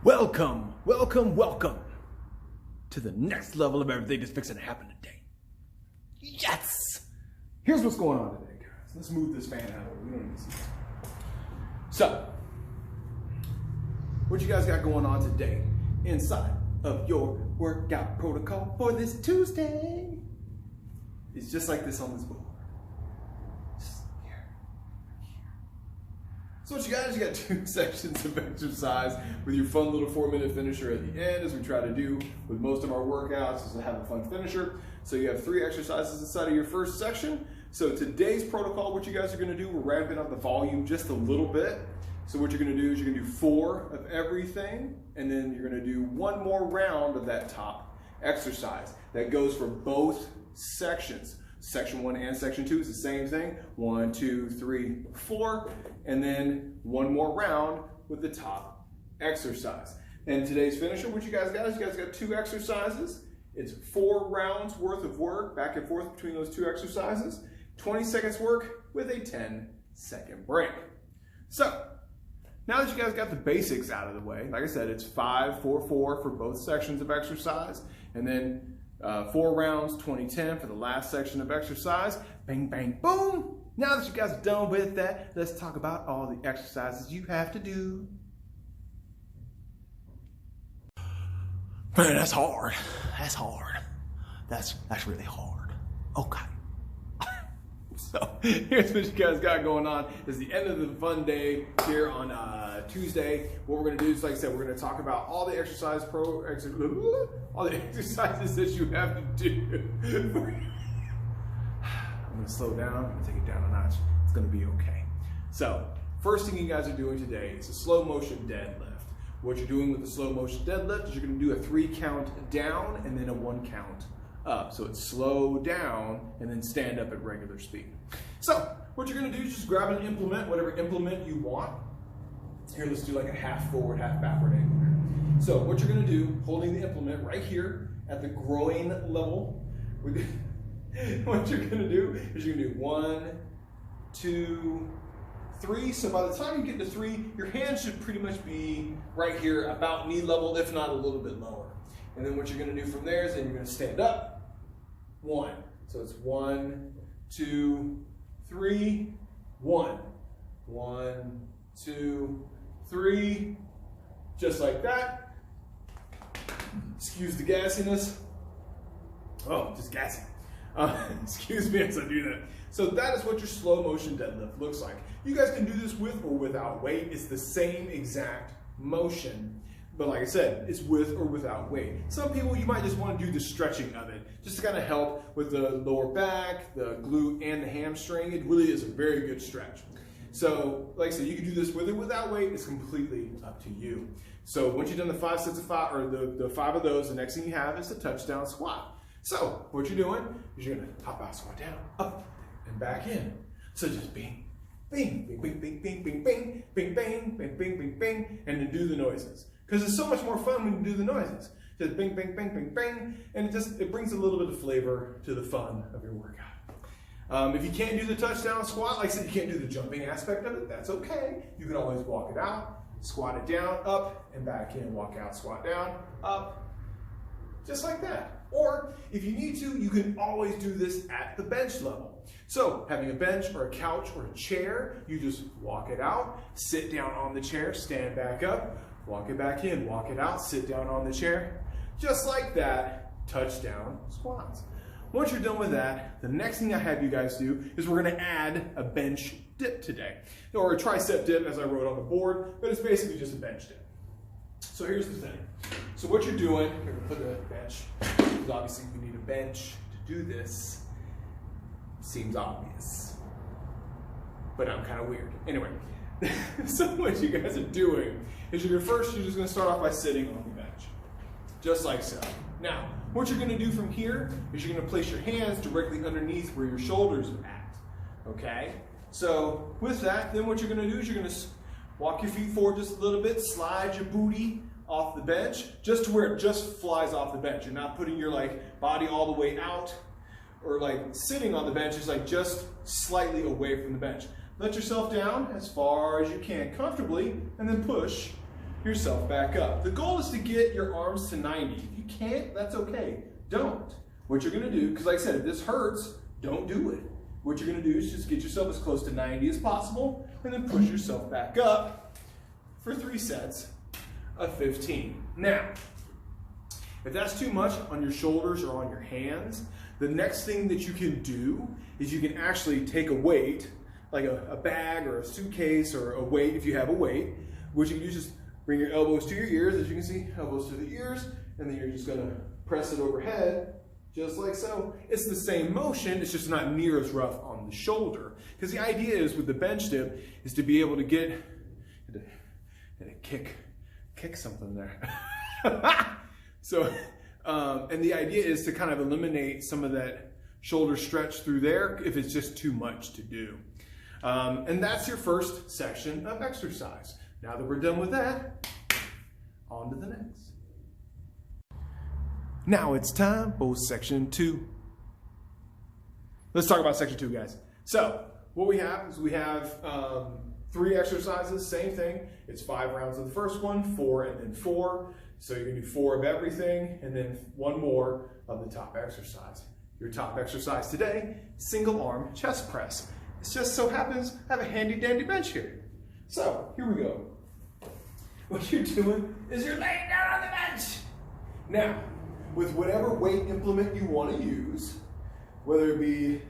Welcome, welcome, welcome to the next level of everything that's fixing to happen today. Yes! Here's what's going on today, guys. Let's move this fan out. We don't need to see this. So, what you guys got going on today inside of your workout protocol for this Tuesday? It's just like this on this board. Just here. So what you got 2 sections of exercise with your fun little 4-minute finisher at the end, as we try to do with most of our workouts, is to have a fun finisher. So you have 3 exercises inside of your first section. So today's protocol, what you guys are gonna do, we're ramping up the volume just a little bit. So what you're gonna do is you're gonna do 4 of everything, and then you're gonna do 1 more round of that top exercise. That goes for both sections. Section 1 and section 2 is the same thing. 1, 2, 3, 4, and then 1 more round with the top exercise. And today's finisher, what you guys got 2 exercises. It's 4 rounds worth of work back and forth between those 2 exercises. 20 seconds work with a 10-second break. So, now that you guys got the basics out of the way, like I said, it's 5, 4, 4 for both sections of exercise, and then 4 rounds, 20-10 for the last section of exercise. Bang, bang, boom. Now that you guys are done with that, let's talk about all the exercises you have to do. Man, that's hard. That's hard. That's really hard. Okay. So here's what you guys got going on. It's the end of the fun day here on Tuesday. What we're gonna do is, like I said, we're gonna talk about all the exercises that you have to do. I'm gonna slow down, I'm gonna take it down a notch. It's gonna be okay. So first thing you guys are doing today is a slow motion deadlift. What you're doing with the slow motion deadlift is you're gonna do a 3 count down and then a 1 count up. So it's slow down and then stand up at regular speed. So what you're gonna do is just grab an implement, whatever implement you want. Here, let's do like a half forward, half backward angle. So what you're gonna do, holding the implement right here at the groin level, what you're gonna do is you're gonna do 1, 2, 3. So by the time you get to 3, your hands should pretty much be right here about knee level, if not a little bit lower. And then what you're gonna do from there is then you're gonna stand up. 1. So it's 1, 2, 3, 1. 1, 2, 3. Just like that. Excuse the gassiness. Oh, just gassy. Excuse me as I do that. So that is what your slow motion deadlift looks like. You guys can do this with or without weight. It's the same exact motion. But like I said, it's with or without weight. Some people, you might just want to do the stretching of it, just to kind of help with the lower back, the glute, and the hamstring. It really is a very good stretch. So, like I said, you can do this with or without weight. It's completely up to you. So once you've done the 5 sets of 5, or the 5 of those, the next thing you have is the touchdown squat. So what you're doing is you're gonna hop out, squat down, up, and back in. So just bing, bing, bing, bing, bing, bing, bing, bing, bing, bing, bing, bing, bing, bing, and then do the noises. Because it's so much more fun when you do the noises. Just bing, bing, bing, bing, bing, and it brings a little bit of flavor to the fun of your workout. If you can't do the touchdown squat, like I said, you can't do the jumping aspect of it, that's okay. You can always walk it out, squat it down, up, and back in. Walk out, squat down, up, just like that. Or if you need to, you can always do this at the bench level. So having a bench or a couch or a chair, you just walk it out, sit down on the chair, stand back up, walk it back in, walk it out, sit down on the chair. Just like that, touchdown squats. Once you're done with that, the next thing I have you guys do is we're gonna add a bench dip today. Or a tricep dip, as I wrote on the board, but it's basically just a bench dip. So here's the thing. So what you're doing, we're gonna put a bench, because obviously we need a bench to do this. Seems obvious, but I'm kind of weird. Anyway, so what you guys are doing is you're just gonna start off by sitting on the bench, just like so. Now, what you're gonna do from here is you're gonna place your hands directly underneath where your shoulders are at, okay? So with that, then what you're gonna do is you're gonna walk your feet forward just a little bit, slide your booty off the bench, just to where it just flies off the bench. You're not putting your body all the way out, or sitting on the bench. It's just slightly away from the bench. Let yourself down as far as you can comfortably, and then push yourself back up. The goal is to get your arms to 90. If you can't, that's okay. Don't. What you're gonna do, because like I said, if this hurts, don't do it. What you're gonna do is just get yourself as close to 90 as possible and then push yourself back up for 3 sets of 15. Now, if that's too much on your shoulders or on your hands, the next thing that you can do is you can actually take a weight, like a bag or a suitcase or a weight if you have a weight, which you can just bring your elbows to your ears, as you can see, elbows to the ears, and then you're just gonna press it overhead, just like so. It's the same motion, it's just not near as rough on the shoulder. Because the idea is with the bench dip is to be able to get, kick something there. So, and the idea is to kind of eliminate some of that shoulder stretch through there if it's just too much to do. And that's your first section of exercise. Now that we're done with that, on to the next. Now it's time for section 2. Let's talk about section 2, guys. So what we have is we have 3 exercises, same thing. It's 5 rounds of the first one, 4 and then 4. So you're gonna do 4 of everything and then 1 more of the top exercise. Your top exercise today, single arm chest press. It just so happens I have a handy dandy bench here. So here we go. What you're doing is you're laying down on the bench. Now, with whatever weight implement you want to use, whether it be,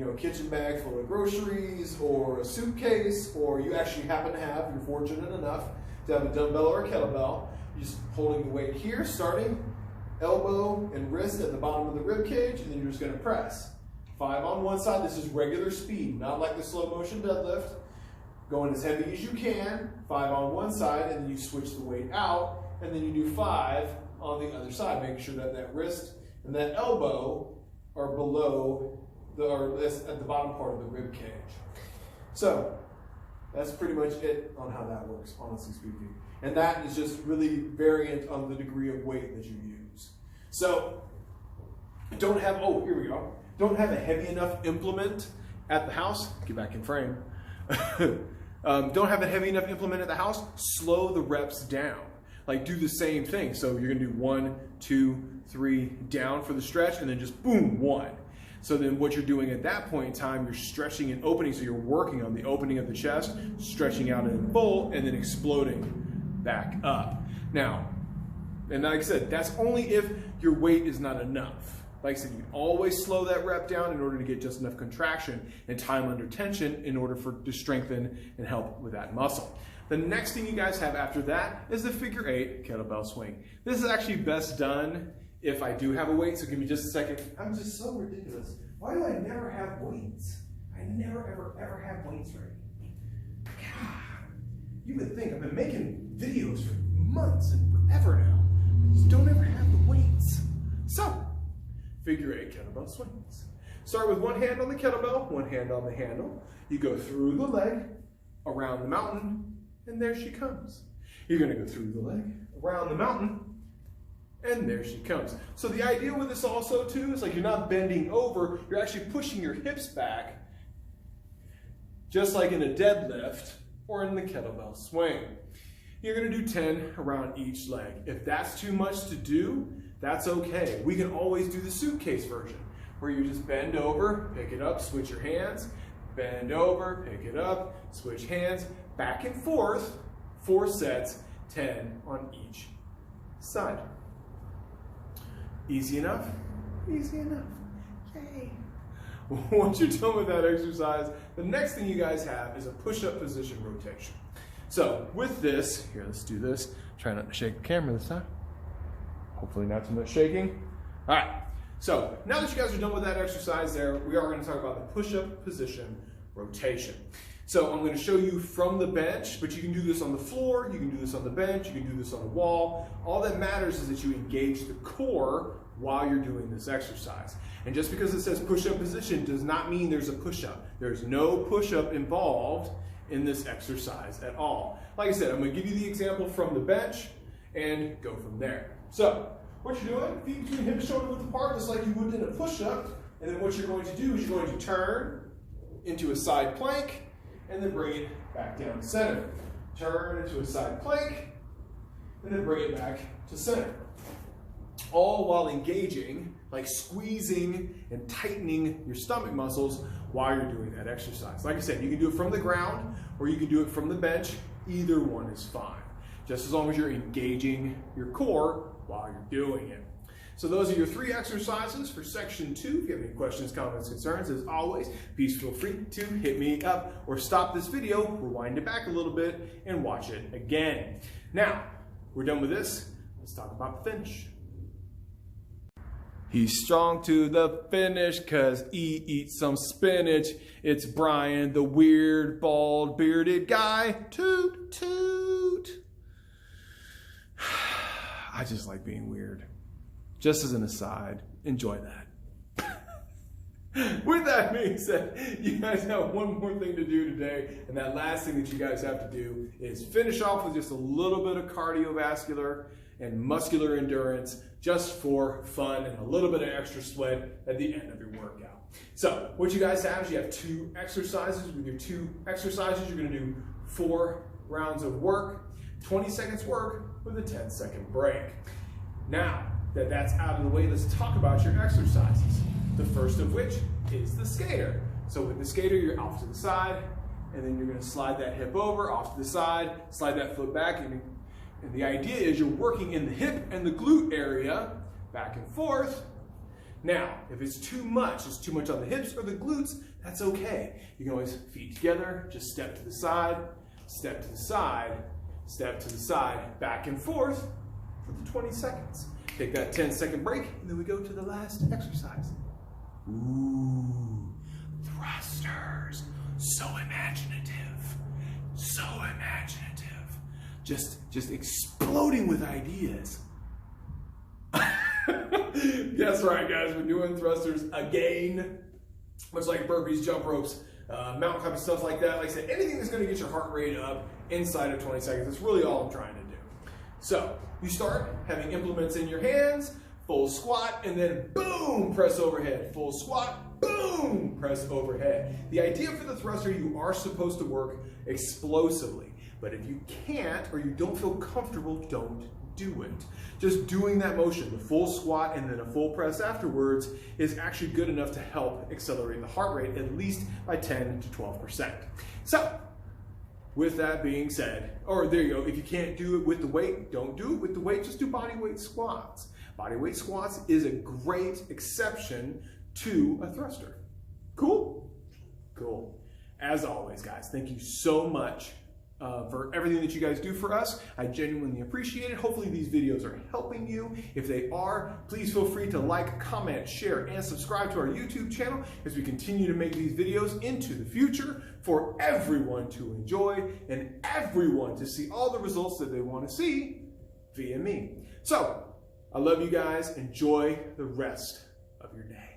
a kitchen bag full of groceries or a suitcase, or you actually happen to have, you're fortunate enough to have a dumbbell or a kettlebell, you're just holding the weight here, starting elbow and wrist at the bottom of the rib cage, and then you're just going to press. 5 on one side. This is regular speed, not like the slow motion deadlift. Going as heavy as you can, 5 on one side, and then you switch the weight out, and then you do 5 on the other side, making sure that that wrist and that elbow are below, or at the bottom part of the rib cage. So that's pretty much it on how that works, honestly speaking. And that is just really variant on the degree of weight that you use. So don't have, here we go. Don't have a heavy enough implement at the house. Get back in frame. Don't have a heavy enough implement at the house. Slow the reps down. Like do the same thing. So you're gonna do 1, 2, 3 down for the stretch, and then just boom, 1. So then what you're doing at that point in time, you're stretching and opening. So you're working on the opening of the chest, stretching out in full, and then exploding back up. Now, and like I said, that's only if your weight is not enough. Like I said, you always slow that rep down in order to get just enough contraction and time under tension in order to strengthen and help with that muscle. The next thing you guys have after that is the figure 8 kettlebell swing. This is actually best done if I do have a weight, so give me just a second. I'm just so ridiculous. Why do I never have weights? I never, ever have weights ready. God, you would think I've been making videos for months and forever now. I just don't ever have the weights. So, figure 8 kettlebell swings. Start with one hand on the kettlebell, one hand on the handle. You go through the leg, around the mountain, and there she comes. You're gonna go through the leg, around the mountain, and there she comes. So the idea with this also too is like you're not bending over, you're actually pushing your hips back, just like in a deadlift or in the kettlebell swing. You're gonna do 10 around each leg. If that's too much to do, that's okay. We can always do the suitcase version, where you just bend over, pick it up, switch your hands, bend over, pick it up, switch hands, back and forth, 4 sets, 10 on each side. Easy enough? Easy enough. Yay. Once you're done with that exercise, the next thing you guys have is a push-up position rotation. So with this, here, let's do this. Try not to shake the camera this time. Hopefully not too much shaking. All right, so now that you guys are done with that exercise there, we are gonna talk about the push-up position rotation. So I'm gonna show you from the bench, but you can do this on the floor, you can do this on the bench, you can do this on the wall. All that matters is that you engage the core while you're doing this exercise. And just because it says push-up position does not mean there's a push-up. There's no push-up involved in this exercise at all. Like I said, I'm gonna give you the example from the bench and go from there. So, what you're doing, feet between hip and shoulder width apart, just like you would in a push-up. And then what you're going to do is you're going to turn into a side plank and then bring it back down to center. Turn into a side plank and then bring it back to center. All while engaging, like squeezing and tightening your stomach muscles while you're doing that exercise. Like I said, you can do it from the ground or you can do it from the bench. Either one is fine, just as long as you're engaging your core while you're doing it. So those are your 3 exercises for section 2. If you have any questions, comments, concerns, as always, please feel free to hit me up or stop this video, rewind it back a little bit, and watch it again. Now, we're done with this. Let's talk about the finish. He's strong to the finish cause he eats some spinach. It's Brian, the weird, bald, bearded guy. Toot, toot. I just like being weird. Just as an aside, enjoy that. With that being said, you guys have one more thing to do today, and that last thing that you guys have to do is finish off with just a little bit of cardiovascular and muscular endurance just for fun and a little bit of extra sweat at the end of your workout. So what you guys have is you have 2 exercises. With your 2 exercises, you're going to do 4 rounds of work, 20 seconds work with a 10-second break. Now that that's out of the way, let's talk about your exercises. The first of which is the skater. So with the skater, you're off to the side, and then you're going to slide that hip over, off to the side, slide that foot back, and the idea is you're working in the hip and the glute area, back and forth. Now, if it's too much on the hips or the glutes, that's okay. You can always feet together, just step to the side, step to the side, step to the side, back and forth for the 20 seconds. Take that 10-second break, and then we go to the last exercise. Ooh, thrusters. So imaginative. So imaginative. Just exploding with ideas. That's right, guys. We're doing thrusters again. Much like burpees, jump ropes, mountain climbing, stuff like that. Like I said, anything that's going to get your heart rate up inside of 20 seconds. That's really all I'm trying to do. So you start having implements in your hands, full squat, and then boom, press overhead. Full squat, boom, press overhead. The idea for the thruster, you are supposed to work explosively. But if you can't or you don't feel comfortable, don't do it. Just doing that motion, the full squat and then a full press afterwards, is actually good enough to help accelerate the heart rate at least by 10 to 12%. So, with that being said, or there you go, if you can't do it with the weight, don't do it with the weight, just do body weight squats. Body weight squats is a great exception to a thruster. Cool? Cool. As always, guys, thank you so much for everything that you guys do for us. I genuinely appreciate it. Hopefully these videos are helping you. If they are, please feel free to like, comment, share, and subscribe to our YouTube channel as we continue to make these videos into the future for everyone to enjoy and everyone to see all the results that they want to see via me. So, I love you guys. Enjoy the rest of your day.